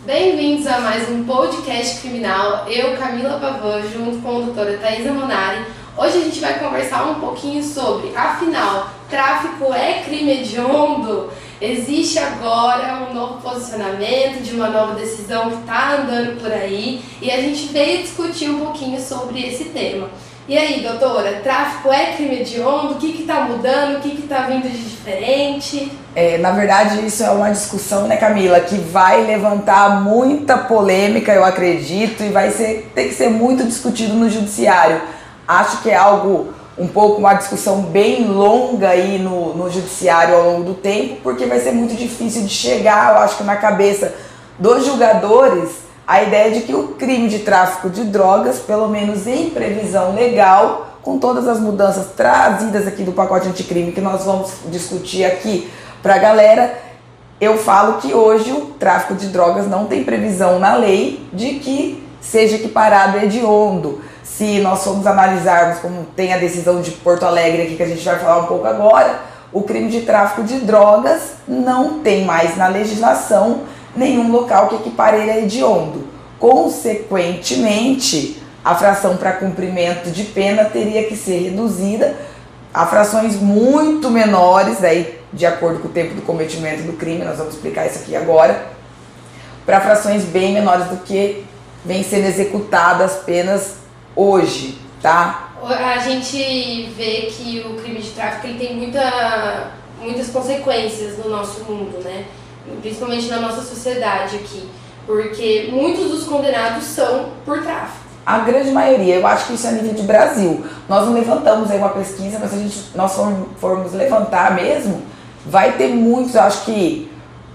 Bem-vindos a mais um podcast criminal. Eu, Camila Pavan, junto com a doutora Thaisa Monari. Hoje a gente vai conversar um pouquinho sobre, afinal, tráfico é crime hediondo? Existe agora um novo posicionamento de uma nova decisão que está andando por aí e a gente veio discutir um pouquinho sobre esse tema. E aí, doutora, tráfico é crime hediondo? O que está mudando? O que está vindo de diferente? Na verdade, isso é uma discussão, né, Camila, que vai levantar muita polêmica, eu acredito, e ter que ser muito discutido no judiciário. Acho que é algo, uma discussão bem longa aí no judiciário ao longo do tempo, porque vai ser muito difícil de chegar, eu acho que na cabeça dos julgadores, a ideia de que o crime de tráfico de drogas, pelo menos em previsão legal, com todas as mudanças trazidas aqui do pacote anticrime que nós vamos discutir aqui para a galera, eu falo que hoje o tráfico de drogas não tem previsão na lei de que seja equiparado a hediondo. Se nós formos analisarmos, como tem a decisão de Porto Alegre aqui que a gente vai falar um pouco agora, o crime de tráfico de drogas não tem mais na legislação nenhum local que equipare ele a hediondo. Consequentemente, a fração para cumprimento de pena teria que ser reduzida a frações muito menores, daí, de acordo com o tempo do cometimento do crime, nós vamos explicar isso aqui agora, para frações bem menores do que vem sendo executadas penas hoje, tá? A gente vê que o crime de tráfico ele tem muitas consequências no nosso mundo, né? Principalmente na nossa sociedade aqui, porque muitos dos condenados são por tráfico. A grande maioria, eu acho que isso é a nível de Brasil. Nós não levantamos aí uma pesquisa, mas se nós formos levantar mesmo, vai ter muitos, eu acho que,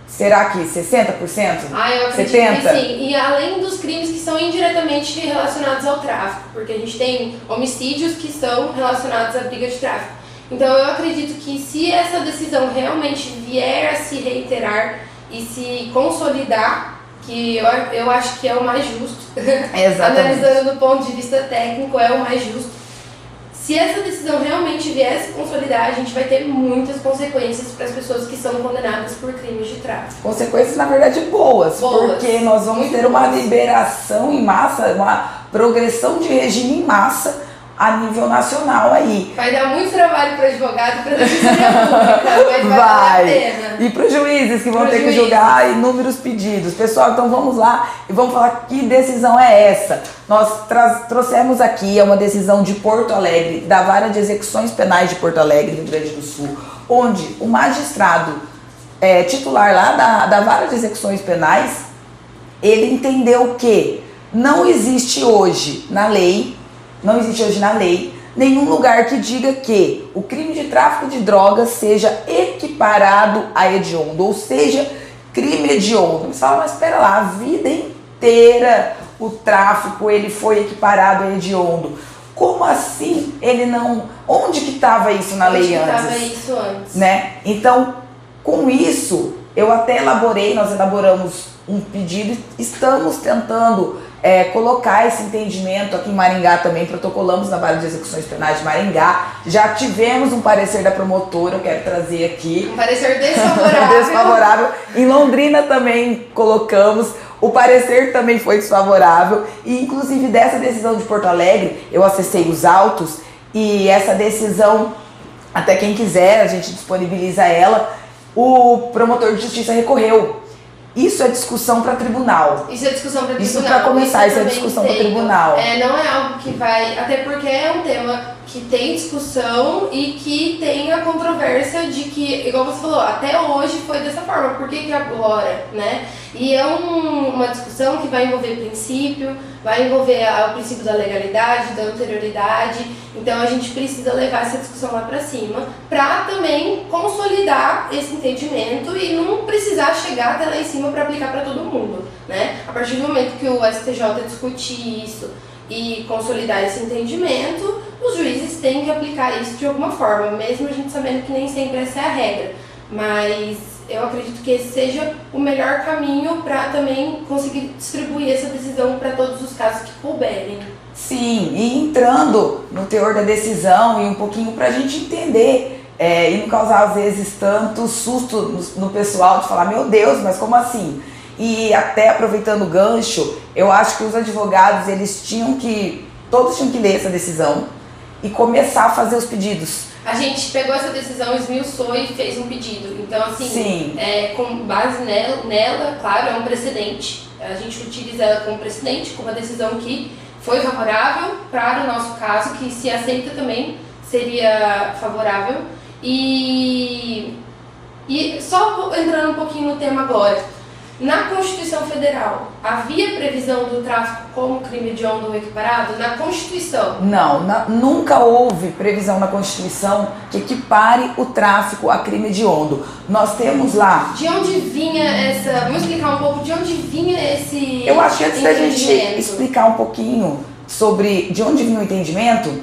será que 60%? Eu acredito 70%? Que sim. E além dos crimes que são indiretamente relacionados ao tráfico, porque a gente tem homicídios que são relacionados à briga de tráfico. Então eu acredito que se essa decisão realmente vier a se reiterar e se consolidar, que eu acho que é o mais justo, analisando do ponto de vista técnico, é o mais justo. Se essa decisão realmente vier a se consolidar, a gente vai ter muitas consequências para as pessoas que são condenadas por crimes de tráfico. Consequências, na verdade, boas, porque nós vamos ter uma liberação em massa, uma progressão de regime em massa a nível nacional aí. Vai dar muito trabalho para advogado, para a defensoria pública, mas vai valer a pena. E para os juízes que vão ter que julgar inúmeros pedidos. Pessoal, então vamos lá e vamos falar que decisão é essa. Nós trouxemos aqui uma decisão de Porto Alegre, da Vara de Execuções Penais de Porto Alegre, Rio Grande do Sul, onde o magistrado titular lá da Vara de Execuções Penais, ele entendeu que não existe hoje na lei nenhum lugar que diga que o crime de tráfico de drogas seja equiparado a hediondo, ou seja, crime hediondo. Você fala, mas espera lá, a vida inteira o tráfico ele foi equiparado a hediondo. Como assim ele não... Onde que estava isso na lei antes? Onde estava isso antes? Né? Então, com isso, nós elaboramos um pedido e estamos tentando colocar esse entendimento aqui em Maringá também, protocolamos na Vara de Execuções Penais de Maringá, já tivemos um parecer da promotora, eu quero trazer aqui. Um parecer desfavorável. Desfavorável. Em Londrina também colocamos, o parecer também foi desfavorável, e inclusive dessa decisão de Porto Alegre, eu acessei os autos, e essa decisão, até quem quiser, a gente disponibiliza ela, o promotor de justiça recorreu. Isso é discussão para tribunal. Isso é discussão para tribunal. Isso para começar, isso é discussão para tribunal. Não é algo que vai... Até porque é um tema que tem discussão e que tem a controvérsia de que, igual você falou, até hoje foi dessa forma. Por que agora, né? E é uma discussão que vai envolver princípio, vai envolver o princípio da legalidade, da anterioridade. Então a gente precisa levar essa discussão lá para cima para também consolidar esse entendimento e não precisar chegar até lá em cima para aplicar para todo mundo, né? A partir do momento que o STJ discutir isso e consolidar esse entendimento, os juízes têm que aplicar isso de alguma forma, mesmo a gente sabendo que nem sempre essa é a regra. Mas eu acredito que esse seja o melhor caminho para também conseguir distribuir essa decisão para todos os casos que couberem. Sim, e entrando no teor da decisão e um pouquinho para a gente entender e não causar às vezes tanto susto no pessoal de falar, meu Deus, mas como assim? E até aproveitando o gancho, eu acho que os advogados, todos tinham que ler essa decisão e começar a fazer os pedidos. A gente pegou essa decisão, esmiuçou e fez um pedido. Então, assim, com base nela, claro, é um precedente. A gente utiliza ela como precedente, como uma decisão que foi favorável para o nosso caso, que se aceita também seria favorável. E só entrando um pouquinho no tema agora. Na Constituição Federal, havia previsão do tráfico como crime hediondo ou equiparado? Na Constituição? Não, nunca houve previsão na Constituição que equipare o tráfico a crime hediondo. Nós temos lá... De onde vinha essa... Vamos explicar um pouco de onde vinha esse... Eu acho que antes da gente explicar um pouquinho sobre de onde vinha o entendimento,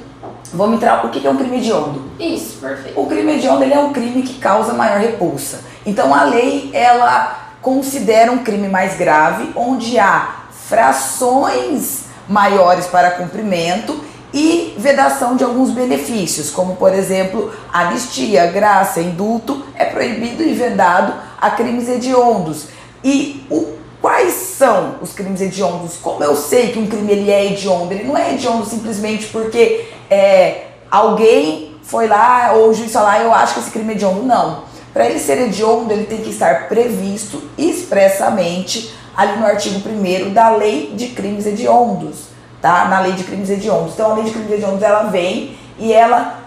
vamos entrar o que é um crime hediondo. Isso, perfeito. O crime hediondo, ele é um crime que causa maior repulsa. Então a lei, ela considera um crime mais grave, onde há frações maiores para cumprimento e vedação de alguns benefícios, como por exemplo, anistia, graça, indulto, é proibido e vedado a crimes hediondos. E quais são os crimes hediondos? Como eu sei que um crime ele é hediondo? Ele não é hediondo simplesmente porque alguém foi lá ou o juiz falou, eu acho que esse crime é hediondo. Não. Para ele ser hediondo, ele tem que estar previsto expressamente ali no artigo 1º da Lei de Crimes Hediondos, tá? Na Lei de Crimes Hediondos. Então, a Lei de Crimes Hediondos, ela vem e ela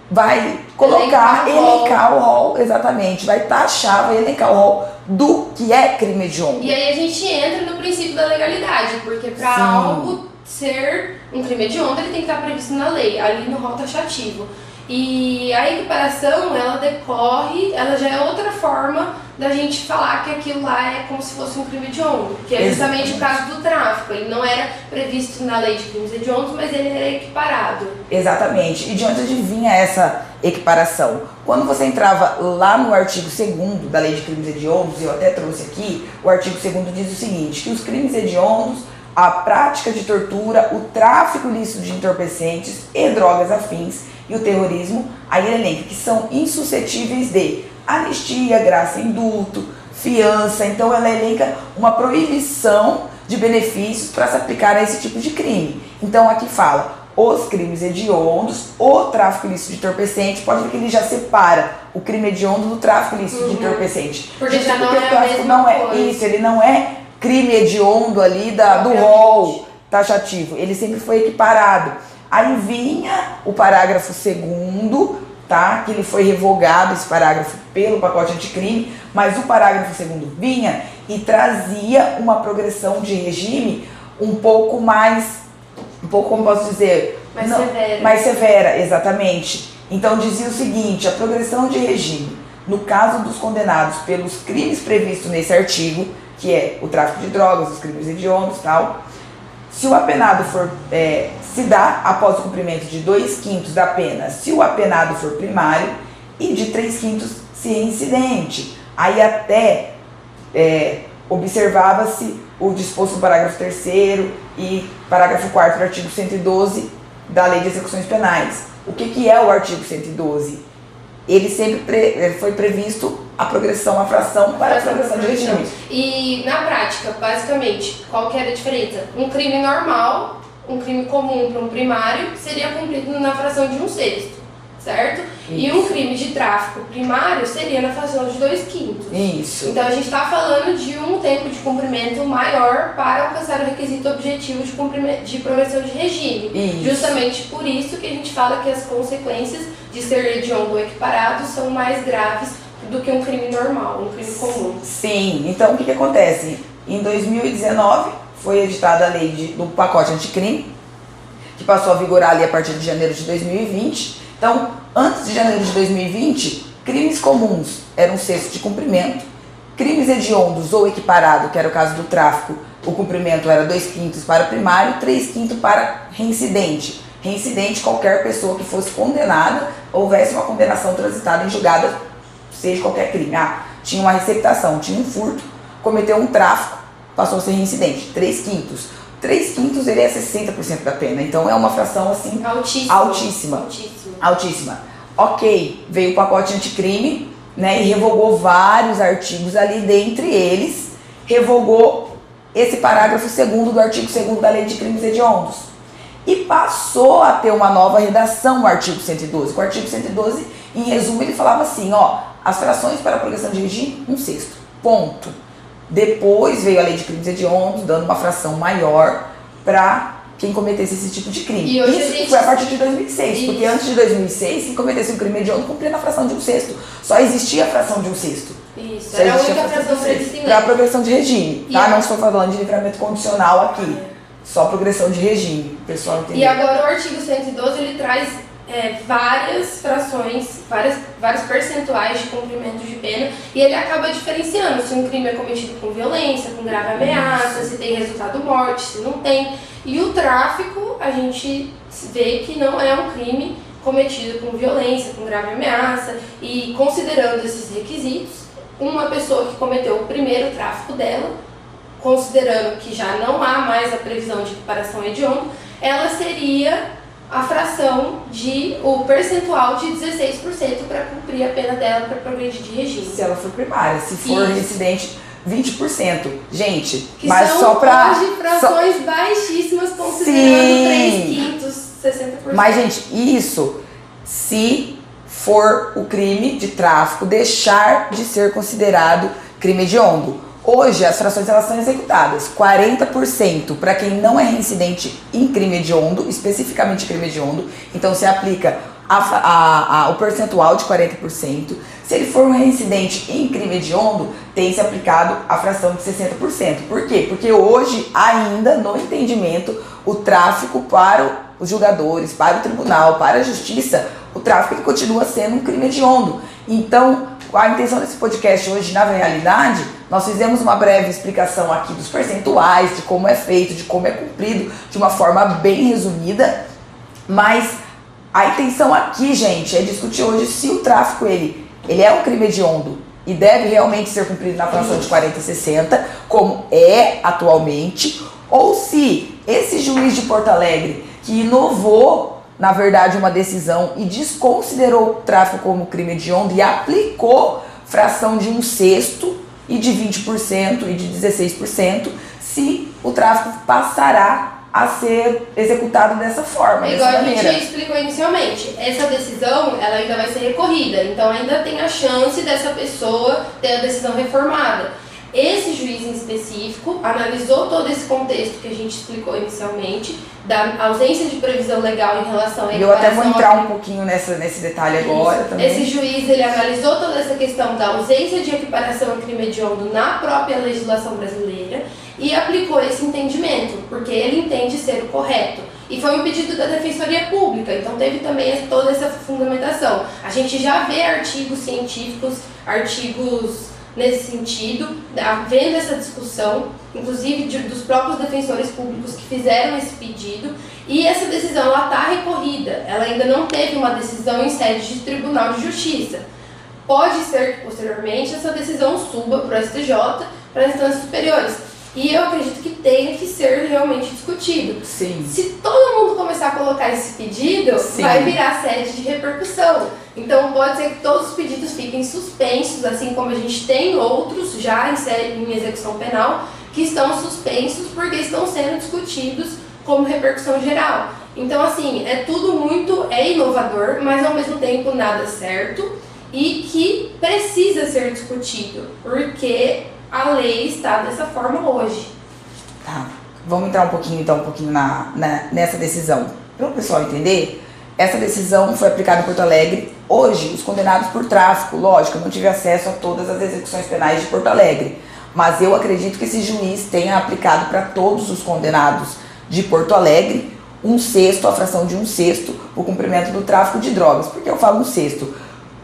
vai elencar o rol, exatamente, vai taxar, vai elencar o rol do que é crime hediondo. E aí a gente entra no princípio da legalidade, porque para algo ser um crime hediondo, ele tem que estar previsto na lei, ali no rol taxativo. E a equiparação, ela decorre, ela já é outra forma da gente falar que aquilo lá é como se fosse um crime hediondo, que é justamente o caso do tráfico. Ele não era previsto na lei de crimes hediondos, mas ele era equiparado. Exatamente. E de onde vinha essa equiparação? Quando você entrava lá no artigo 2º da lei de crimes hediondos, eu até trouxe aqui, o artigo 2º diz o seguinte, que os crimes hediondos, a prática de tortura, o tráfico ilícito de entorpecentes e drogas afins, e o terrorismo, aí ele elenca que são insuscetíveis de anistia, graça, indulto, fiança. Então ela elenca uma proibição de benefícios para se aplicar a esse tipo de crime. Então aqui fala os crimes hediondos, o tráfico ilícito de entorpecente, pode ver que ele já separa o crime hediondo do tráfico ilícito de entorpecente. Porque já não é a mesma coisa. Isso, ele não é crime hediondo ali do rol taxativo, ele sempre foi equiparado. Aí vinha o parágrafo 2º, tá? Que ele foi revogado, esse parágrafo, pelo pacote anticrime, mas o parágrafo 2º vinha e trazia uma progressão de regime um pouco, como posso dizer? Severa. Mais severa, exatamente. Então dizia o seguinte, a progressão de regime, no caso dos condenados pelos crimes previstos nesse artigo, que é o tráfico de drogas, os crimes hediondos e tal, se o apenado for, se dá após o cumprimento de 2/5 da pena, se o apenado for primário, e de 3/5 se reincidente. Aí até observava-se o disposto no parágrafo 3º e parágrafo 4º do artigo 112 da Lei de Execuções Penais. O que é o artigo 112? Ele sempre foi previsto a progressão, a fração para a progressão de regime. E na prática, basicamente, qual que era a diferença? Um crime normal, um crime comum para um primário, seria cumprido na fração de 1/6, certo? Isso. E um crime de tráfico primário seria na fração de 2/5. Isso. Então a gente está falando de um tempo de cumprimento maior para alcançar o requisito objetivo de progressão de regime. Isso. Justamente por isso que a gente fala que as consequências de ser hediondo ou equiparado são mais graves do que um crime normal, um crime comum. Sim, então o que acontece? Em 2019 foi editada a lei do pacote anticrime, que passou a vigorar ali a partir de janeiro de 2020. Então, antes de janeiro de 2020, crimes comuns eram 1/6 de cumprimento, crimes hediondos ou equiparado, que era o caso do tráfico, o cumprimento era 2/5 para primário, 3/5 para reincidente. Reincidente, qualquer pessoa que fosse condenada, houvesse uma condenação transitada em julgada, seja qualquer crime. Tinha uma receptação, tinha um furto, cometeu um tráfico, passou a ser reincidente, 3/5. 3/5 ele é 60% da pena, então é uma fração assim altíssima. Ok, veio o pacote anticrime, né, e revogou vários artigos ali, dentre eles revogou esse parágrafo 2º do artigo 2º da Lei de Crimes Hediondos e passou a ter uma nova redação no artigo 112. O artigo 112, em resumo, ele falava assim, as frações para a progressão de regime, 1/6, ponto. Depois veio a Lei de Crimes Hediondos, dando uma fração maior para quem cometesse esse tipo de crime. E hoje isso foi a partir de 2006, porque antes de 2006, quem cometesse um crime hediondo cumpria na fração de 1/6. Só existia a fração de 1/6. Isso, era a única fração prevista em lei. Para a progressão de regime, tá? Não estou falando de livramento condicional aqui. Só progressão de regime, o pessoal entendeu. E agora o artigo 112, ele traz várias frações, vários percentuais de cumprimento de pena, e ele acaba diferenciando se um crime é cometido com violência, com grave ameaça, se tem resultado morte, se não tem. E o tráfico, a gente vê que não é um crime cometido com violência, com grave ameaça, e considerando esses requisitos, uma pessoa que cometeu o primeiro tráfico dela, considerando que já não há mais a previsão de equiparação hediondo, ela seria a fração o percentual de 16% para cumprir a pena dela para progredir de regime. Se ela for primária, se for reincidente, 20%. Gente, que mas são só para hoje frações baixíssimas, considerando 3/5, 60%. Mas, gente, isso se for o crime de tráfico deixar de ser considerado crime hediondo. Hoje, as frações elas são executadas 40% para quem não é reincidente em crime hediondo, especificamente crime hediondo. Então, se aplica o percentual de 40%. Se ele for um reincidente em crime hediondo, tem se aplicado a fração de 60%. Por quê? Porque hoje, ainda no entendimento, o tráfico para os julgadores, para o tribunal, para a justiça, o tráfico ele continua sendo um crime hediondo. Então, a intenção desse podcast hoje, na realidade, nós fizemos uma breve explicação aqui dos percentuais, de como é feito, de como é cumprido, de uma forma bem resumida, mas a intenção aqui, gente, é discutir hoje se o tráfico ele é um crime hediondo e deve realmente ser cumprido na fração de 40 e 60, como é atualmente, ou se esse juiz de Porto Alegre, que inovou na verdade, uma decisão e desconsiderou o tráfico como crime hediondo e aplicou fração de 1/6 e de 20% e de 16%, se o tráfico passará a ser executado dessa forma, igual a gente explicou inicialmente, essa decisão ela ainda vai ser recorrida, então ainda tem a chance dessa pessoa ter a decisão reformada. Esse juiz em específico analisou todo esse contexto que a gente explicou inicialmente, da ausência de previsão legal em relação à equiparação. Eu até vou entrar um pouquinho nesse detalhe agora também. Esse juiz ele analisou toda essa questão da ausência de equiparação ao crime hediondo na própria legislação brasileira e aplicou esse entendimento, porque ele entende ser o correto. E foi um pedido da Defensoria Pública, então teve também toda essa fundamentação. A gente já vê artigos científicos, artigos nesse sentido, havendo essa discussão, inclusive dos próprios defensores públicos que fizeram esse pedido, e essa decisão ela está recorrida, ela ainda não teve uma decisão em sede de Tribunal de Justiça. Pode ser que posteriormente essa decisão suba para o STJ, para as instâncias superiores. E eu acredito que tem que ser realmente discutido. Sim. Se todo mundo começar a colocar esse pedido, vai virar sede de repercussão. Então pode ser que todos os pedidos fiquem suspensos, assim como a gente tem outros já em execução penal, que estão suspensos porque estão sendo discutidos como repercussão geral. Então assim, é tudo muito inovador, mas ao mesmo tempo nada certo e que precisa ser discutido, porque a lei está dessa forma hoje. Tá, vamos entrar um pouquinho nessa decisão. Para o pessoal entender, essa decisão foi aplicada em Porto Alegre. Hoje, os condenados por tráfico, lógico, eu não tive acesso a todas as execuções penais de Porto Alegre, mas eu acredito que esse juiz tenha aplicado para todos os condenados de Porto Alegre 1/6, a fração de 1/6, o cumprimento do tráfico de drogas. Por que eu falo 1/6?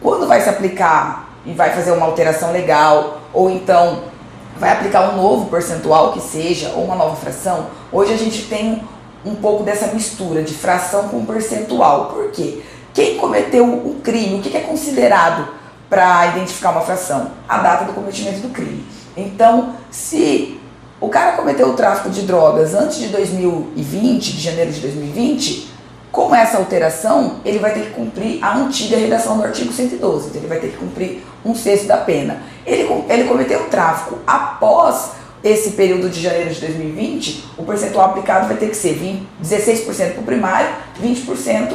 Quando vai se aplicar e vai fazer uma alteração legal, ou então vai aplicar um novo percentual que seja, ou uma nova fração, hoje a gente tem um pouco dessa mistura de fração com percentual. Por quê? Quem cometeu o crime, o que é considerado para identificar uma fração? A data do cometimento do crime. Então, se o cara cometeu o tráfico de drogas antes de 2020, de janeiro de 2020, com essa alteração, ele vai ter que cumprir a antiga redação do artigo 112, então ele vai ter que cumprir 1/6 da pena. Ele cometeu o tráfico após esse período de janeiro de 2020, o percentual aplicado vai ter que ser 16% para o primário, 20%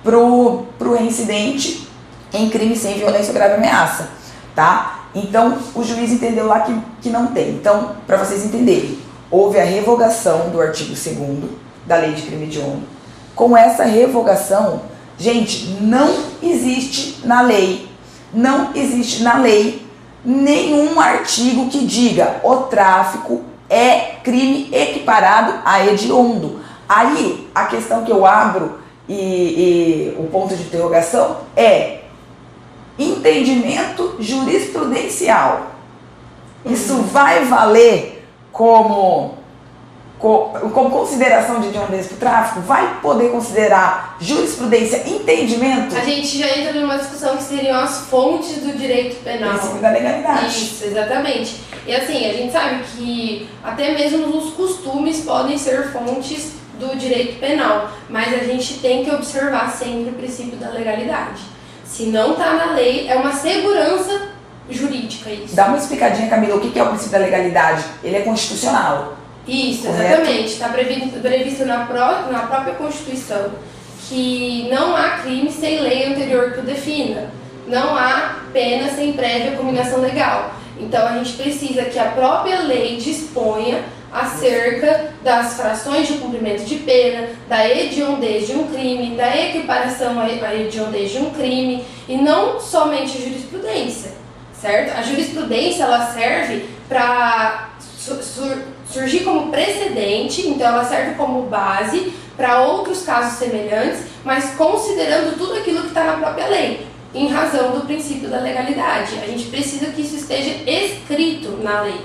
para o reincidente em crime sem violência ou grave ameaça, tá? Então, o juiz entendeu lá que não tem. Então, para vocês entenderem, houve a revogação do artigo 2º da Lei de Crime Hediondo. Com essa revogação, gente, não existe na lei nenhum artigo que diga o tráfico é crime equiparado a hediondo. Aí, a questão que eu abro e o ponto de interrogação é entendimento jurisprudencial. Isso vai valer como consideração de hediondez para o tráfico? Vai poder considerar jurisprudência entendimento? A gente já entra numa discussão que seriam as fontes do direito penal. Princípio da legalidade. Isso, exatamente. E assim, a gente sabe que até mesmo os costumes podem ser fontes do direito penal, mas a gente tem que observar sempre o princípio da legalidade. Se não está na lei, é uma segurança jurídica isso. Dá uma explicadinha, Camila, o que é o princípio da legalidade? Ele é constitucional. Isso, correto? exatamente. Está previsto na própria Constituição que não há crime sem lei anterior que o defina. Não há pena sem prévia combinação legal. Então a gente precisa que a própria lei disponha acerca das frações de cumprimento de pena, da hediondez de um crime, da equiparação à hediondez de um crime, e não somente a jurisprudência, certo? A jurisprudência ela serve para surgir como precedente, então ela serve como base para outros casos semelhantes, mas considerando tudo aquilo que está na própria lei, em razão do princípio da legalidade. A gente precisa que isso esteja escrito na lei.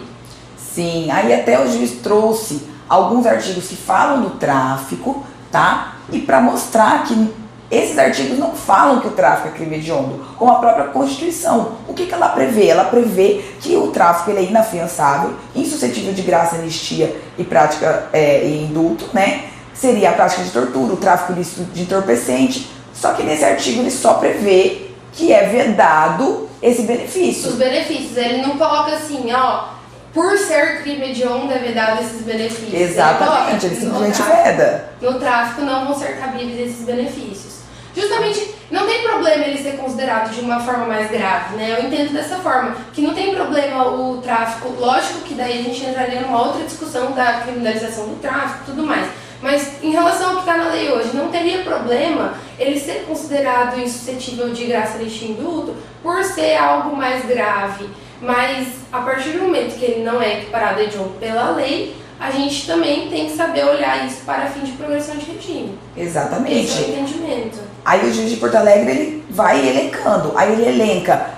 Sim, aí até o juiz trouxe alguns artigos que falam do tráfico, tá? E para mostrar que esses artigos não falam que o tráfico é crime hediondo, como a própria Constituição. O que ela prevê? Ela prevê que o tráfico ele é inafiançável, insuscetível de graça, anistia e prática e indulto, né? Seria a prática de tortura, o tráfico ilícito de entorpecente. Só que nesse artigo ele só prevê que é vedado esse benefício. Os benefícios, ele não coloca assim, ó, por ser crime hediondo é vedado esses benefícios. Exatamente, ele simplesmente veda. No tráfico não vão ser cabíveis esses benefícios. Justamente, não tem problema ele ser considerado de uma forma mais grave, né? Eu entendo dessa forma, que não tem problema o tráfico, lógico que daí a gente entraria numa outra discussão da criminalização do tráfico e tudo mais. Mas em relação ao que está na lei hoje, não teria problema ele ser considerado insuscetível de graça, anistia e indulto por ser algo mais grave. Mas a partir do momento que ele não é equiparado a hediondo pela lei, a gente também tem que saber olhar isso para fim de progressão de regime. Exatamente. Esse é o entendimento. Aí o juiz de Porto Alegre ele vai elencando. Aí ele elenca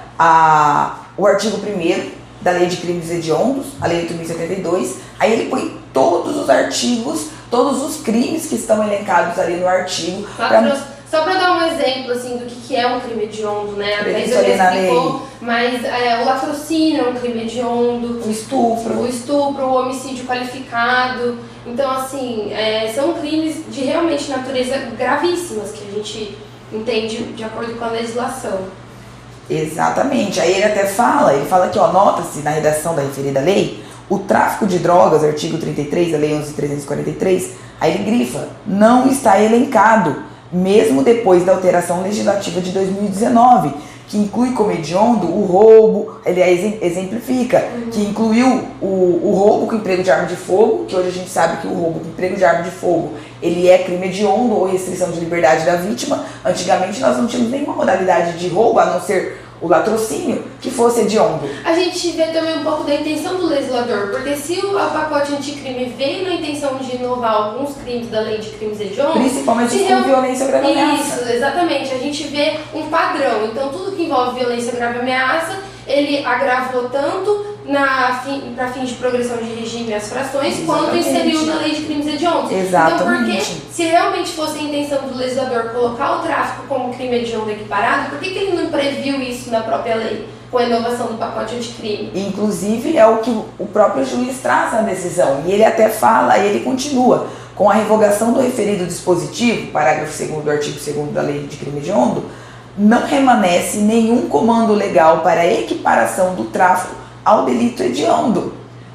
o artigo 1º da Lei de Crimes Hediondos, a Lei 8.072. Aí ele põe todos os artigos, todos os crimes que estão elencados ali no artigo. Só para dar um exemplo assim, do que é um crime hediondo, né? A Thais já explicou, mas o latrocínio é um crime hediondo, o estupro, o homicídio qualificado. Então, assim, são crimes de realmente natureza gravíssimas que a gente entende de acordo com a legislação. Exatamente. Aí ele até fala, que, ó, nota-se na redação da referida lei, o tráfico de drogas, artigo 33 da Lei 11.343, aí ele grifa, não está elencado, mesmo depois da alteração legislativa de 2019, que inclui como hediondo o roubo, ele exemplifica, que incluiu o roubo com emprego de arma de fogo, que hoje a gente sabe que o roubo com emprego de arma de fogo, ele é crime hediondo ou restrição de liberdade da vítima. Antigamente nós não tínhamos nenhuma modalidade de roubo, a não ser o latrocínio, que fosse hediondo. A gente vê também um pouco da intenção do legislador, porque se o pacote anticrime veio na intenção de inovar alguns crimes da lei de crimes hediondos, principalmente com violência grave ameaça. Isso, exatamente. A gente vê um padrão. Então, tudo que envolve violência grave ameaça, ele agravou tanto para fins de progressão de regime as frações, quanto inseriu na lei de crimes hediondos. Exatamente. Então, porque se realmente fosse a intenção do legislador colocar o tráfico como crime hediondo equiparado, por que ele não previu isso na própria lei, com a inovação do pacote anticrime? Inclusive, é o que o próprio juiz traz na decisão. E ele até fala, e ele continua, com a revogação do referido dispositivo, parágrafo 2º do artigo 2º da lei de crime hediondo, não remanesce nenhum comando legal para a equiparação do tráfico ao delito hediondo.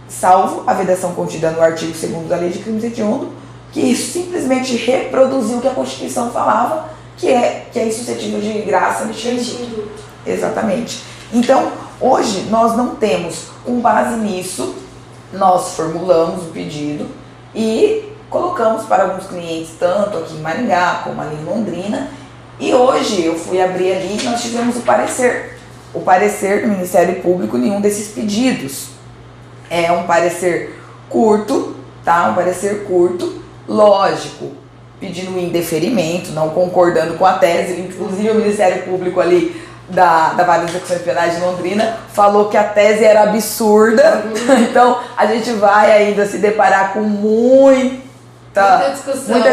salvo a vedação contida no artigo 2º da Lei de Crimes Hediondos, que isso simplesmente reproduziu o que a Constituição falava, que é insuscetível de graça, anistia e indulto. Exatamente. Então, hoje nós não temos, com base nisso, nós formulamos o pedido e colocamos para alguns clientes, tanto aqui em Maringá como ali em Londrina, e hoje eu fui abrir ali e nós tivemos o parecer do Ministério Público em um desses pedidos. É um parecer curto, tá? Um parecer curto, lógico, pedindo indeferimento, não concordando com a tese, inclusive o Ministério Público ali da Vara das Execuções Penais de Londrina falou que a tese era absurda, então a gente vai ainda se deparar com muita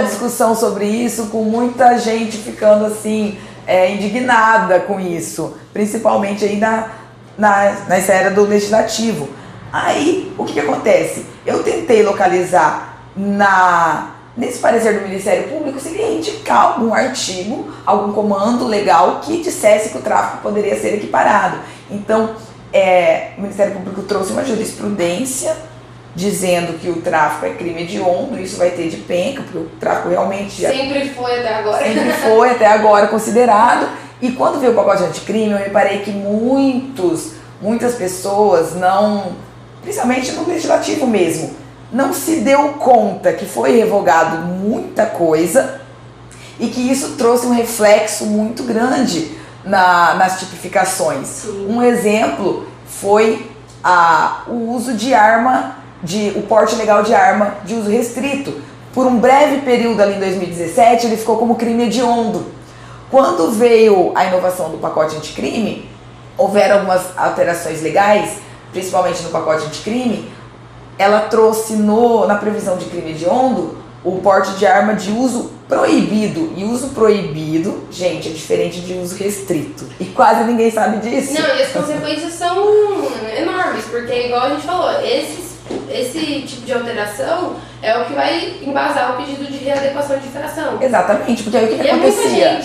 discussão sobre isso, com muita gente ficando assim, indignada com isso, principalmente aí na esfera do legislativo. Aí, o que acontece? Eu tentei localizar nesse parecer do Ministério Público se ele ia indicar algum artigo, algum comando legal que dissesse que o tráfico poderia ser equiparado. Então, o Ministério Público trouxe uma jurisprudência dizendo que o tráfico é crime hediondo, isso vai ter de penca, porque o tráfico realmente sempre foi até agora. Sempre foi até agora considerado. E quando veio o pacote anticrime, eu reparei que muitas pessoas principalmente no legislativo mesmo, não se deu conta que foi revogado muita coisa e que isso trouxe um reflexo muito grande nas tipificações. Sim. Um exemplo foi o uso de arma, o porte legal de arma de uso restrito. Por um breve período ali em 2017, ele ficou como crime hediondo. Quando veio a inovação do pacote anticrime, houveram algumas alterações legais, principalmente no pacote anticrime. Ela trouxe na previsão de crime hediondo o porte de arma de uso proibido. E uso proibido, gente, é diferente de uso restrito. E quase ninguém sabe disso. Não, e as consequências são enormes, porque igual a gente falou, esse tipo de alteração é o que vai embasar o pedido de readequação de infração. Exatamente, porque aí o que acontecia?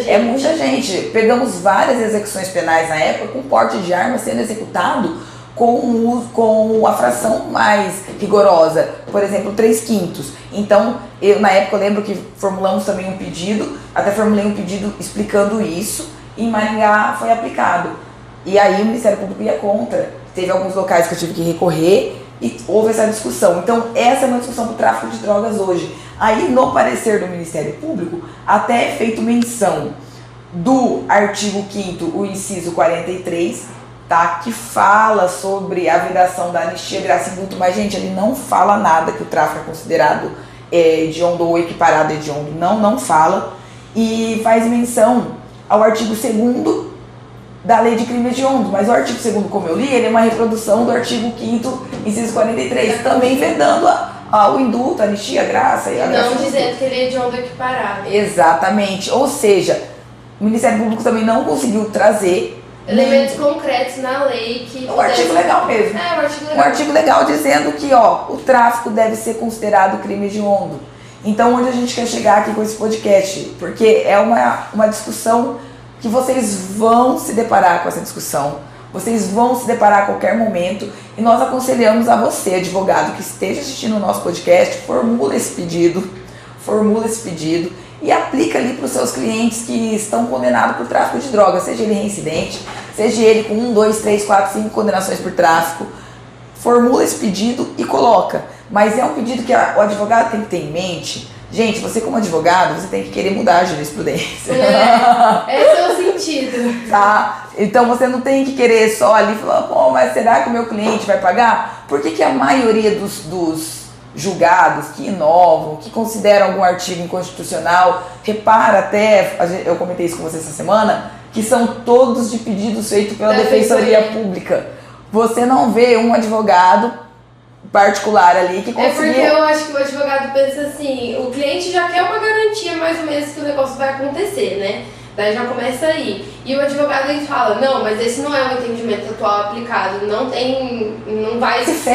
É muita gente. Pegamos várias execuções penais na época com porte de arma sendo executado com a fração mais rigorosa, por exemplo, 3/5. Então, na época eu lembro que formulamos também um pedido, até formulei um pedido explicando isso, e em Maringá foi aplicado. E aí o Ministério Público ia contra. Teve alguns locais que eu tive que recorrer e houve essa discussão. Então, essa é uma discussão do tráfico de drogas hoje. Aí, no parecer do Ministério Público, até é feito menção do artigo 5º, o inciso 43, tá? Que fala sobre a vedação da anistia, graça e indulto, mas, gente, ele não fala nada que o tráfico é considerado hediondo ou equiparado hediondo. Não fala. E faz menção ao artigo 2º da Lei de Crime Hediondo, mas o artigo 2º, como eu li, ele é uma reprodução do artigo 5º, inciso 43, também vedando o indulto, a anistia, a graça e a graça. Não dizendo que ele é hediondo equiparado. Exatamente, ou seja, o Ministério Público também não conseguiu trazer elementos concretos na lei que... O artigo legal mesmo. O artigo legal. Um artigo legal dizendo que o tráfico deve ser considerado crime hediondo. Então, onde a gente quer chegar aqui com esse podcast? Porque é uma discussão que vocês vão se deparar com essa discussão, vocês vão se deparar a qualquer momento, e nós aconselhamos a você, advogado, que esteja assistindo o nosso podcast, formula esse pedido e aplica ali para os seus clientes que estão condenados por tráfico de drogas, seja ele reincidente, seja ele com 1, 2, 3, 4, 5 condenações por tráfico. Formula esse pedido e coloca, mas é um pedido que o advogado tem que ter em mente. Gente, você como advogado, você tem que querer mudar a jurisprudência. Esse é o sentido. Tá? Então você não tem que querer só ali falar, pô, mas será que o meu cliente vai pagar? Por que a maioria dos julgados que inovam, que consideram algum artigo inconstitucional, repara até, eu comentei isso com você essa semana, que são todos de pedidos feitos pela Defensoria Pública. Você não vê um advogado particular ali que conseguiu... É porque eu acho que o advogado pensa assim, o cliente já quer uma garantia mais ou menos que o negócio vai acontecer, né? Daí já começa aí. E o advogado ele fala, não, mas esse não é o entendimento atual aplicado, não vai ser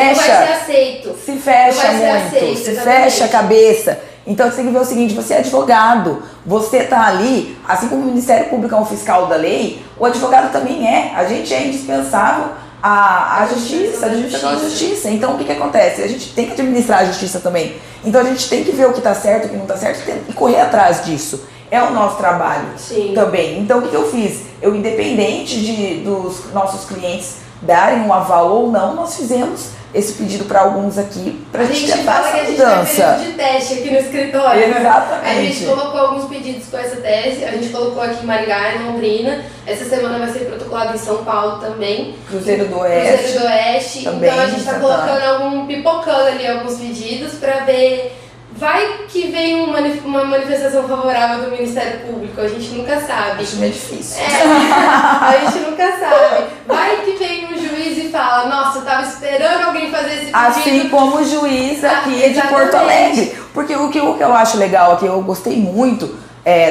aceito. Se fecha muito, se fecha a cabeça. Então você tem que ver o seguinte, você é advogado, você tá ali, assim como o Ministério Público é um fiscal da lei, o advogado também é, a gente é indispensável a justiça pela justiça. Então o que acontece? A gente tem que administrar a justiça também. Então a gente tem que ver o que está certo, o que não está certo e correr atrás disso. É o nosso trabalho também. Então o que eu fiz? Eu, independente dos nossos clientes darem um aval ou não, nós fizemos esse pedido para alguns aqui, para a gente fala que a gente vai período de teste aqui no escritório. Exatamente. A gente colocou alguns pedidos com essa tese, a gente colocou aqui em Maringá, em Londrina. Essa semana vai ser protocolado em São Paulo também. Cruzeiro do Oeste. Também, então a gente está colocando pipocando ali alguns pedidos para ver. Vai que vem uma manifestação favorável do Ministério Público, a gente nunca sabe. Acho meio difícil. A gente nunca sabe. Vai que vem um juiz e fala, nossa, eu tava esperando alguém fazer esse pedido. Assim como o juiz aqui de Porto Alegre. Porque o que eu acho legal aqui, eu gostei muito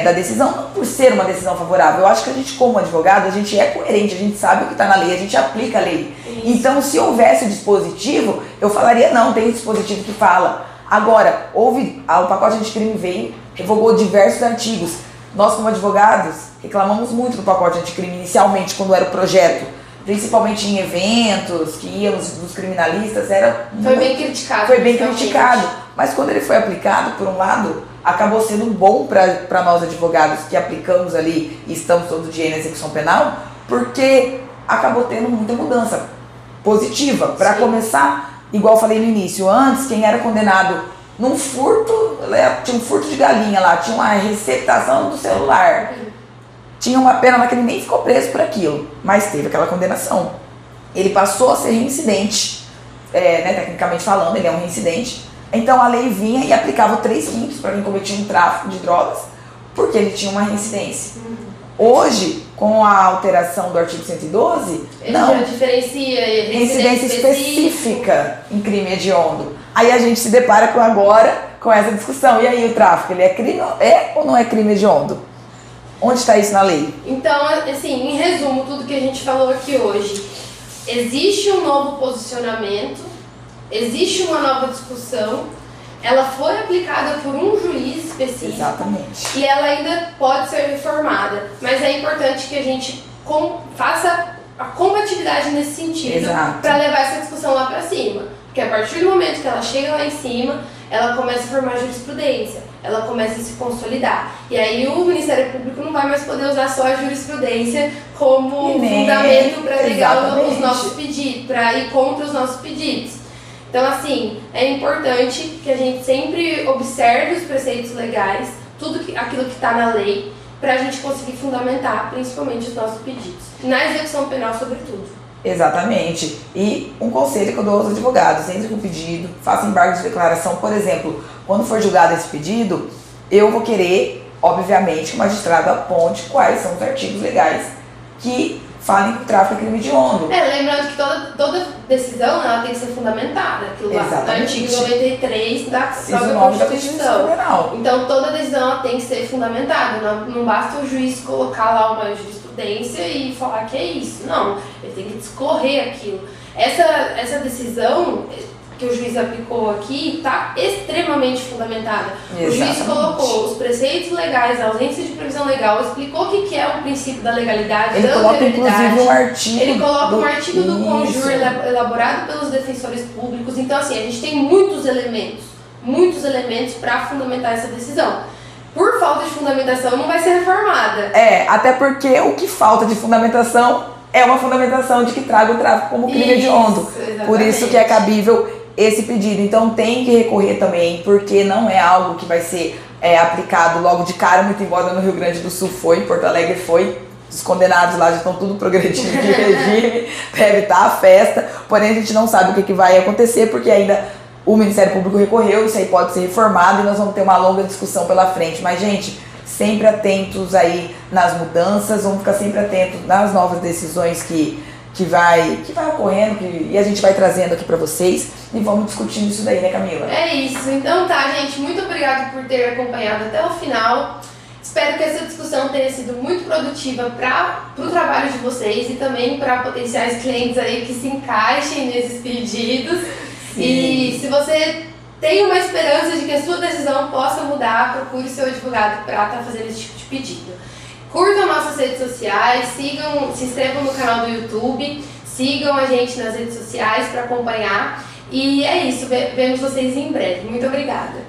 da decisão, não por ser uma decisão favorável. Eu acho que a gente, como advogado, a gente é coerente, a gente sabe o que está na lei, a gente aplica a lei. Isso. Então, se houvesse o dispositivo, eu falaria, não, tem dispositivo que fala. Agora, o pacote anticrime veio, revogou diversos artigos. Nós, como advogados, reclamamos muito do pacote anticrime inicialmente, quando era o projeto. Principalmente em eventos que íamos dos criminalistas, foi bem criticado. Foi bem criticado. Mas quando ele foi aplicado, por um lado, acabou sendo bom para nós advogados que aplicamos ali e estamos todo dia na execução penal, porque acabou tendo muita mudança positiva. Para começar, igual eu falei no início, antes quem era condenado num furto, tinha um furto de galinha lá, tinha uma receptação do celular. Tinha uma pena lá que ele nem ficou preso por aquilo, mas teve aquela condenação. Ele passou a ser reincidente, tecnicamente falando, ele é um reincidente. Então a lei vinha e aplicava 3/5 para quem cometia um tráfico de drogas, porque ele tinha uma reincidência. Hoje, com a alteração do artigo 112, ele já diferencia reincidência específica em crime hediondo. Aí a gente se depara com essa discussão. E aí o tráfico, ele é crime ou não é crime hediondo? Onde está isso na lei? Então, assim, em resumo, tudo que a gente falou aqui hoje, existe um novo posicionamento, existe uma nova discussão, ela foi aplicada por um juiz específico. Exatamente. E ela ainda pode ser reformada, mas é importante que a gente faça a combatividade nesse sentido para levar essa discussão lá para cima. Porque a partir do momento que ela chega lá em cima, ela começa a formar jurisprudência, ela começa a se consolidar. E aí o Ministério Público não vai mais poder usar só a jurisprudência como fundamento para negar os nossos pedidos, para ir contra os nossos pedidos. Então, assim, é importante que a gente sempre observe os preceitos legais, aquilo que está na lei, para a gente conseguir fundamentar, principalmente, os nossos pedidos. Na execução penal, sobretudo. Exatamente. E um conselho que eu dou aos advogados: entre com o pedido, faça embargo de declaração. Por exemplo, quando for julgado esse pedido, eu vou querer, obviamente, que o magistrado aponte quais são os artigos legais que falem que o tráfico é crime hediondo. Lembrando que toda decisão ela tem que ser fundamentada. Aquilo lá no artigo 93 da própria Constituição. Então toda decisão ela tem que ser fundamentada. Não basta o juiz colocar lá uma jurisprudência e falar que é isso. Não, ele tem que discorrer aquilo. Essa decisão que o juiz aplicou aqui está extremamente fundamentada. Exatamente. O juiz colocou os preceitos legais, a ausência de previsão legal, explicou o que é o princípio da legalidade, ele da coloca inclusive um artigo. Ele coloca um artigo do CONJUR elaborado pelos defensores públicos. Então, assim, a gente tem muitos elementos para fundamentar essa decisão. Por falta de fundamentação, não vai ser reformada. Até porque o que falta de fundamentação é uma fundamentação de que traga o tráfico como crime hediondo. Por isso que é cabível esse pedido. Então tem que recorrer também, porque não é algo que vai ser aplicado logo de cara, muito embora no Rio Grande do Sul foi, em Porto Alegre foi. Os condenados lá já estão tudo progredindo de regime, deve estar a festa, porém a gente não sabe o que vai acontecer, porque ainda o Ministério Público recorreu, isso aí pode ser reformado e nós vamos ter uma longa discussão pela frente. Mas, gente, sempre atentos aí nas mudanças, vamos ficar sempre atentos nas novas decisões que vai ocorrendo, e a gente vai trazendo aqui pra vocês e vamos discutindo isso daí, né, Camila? É isso. Então tá, gente, muito obrigada por ter acompanhado até o final. Espero que essa discussão tenha sido muito produtiva para o trabalho de vocês e também para potenciais clientes aí que se encaixem nesses pedidos. Sim. E se você tem uma esperança de que a sua decisão possa mudar, procure seu advogado para estar fazendo esse tipo de pedido. Curtam nossas redes sociais, se inscrevam no canal do YouTube, Sigam a gente nas redes sociais para acompanhar. E é isso, vemos vocês em breve. Muito obrigada.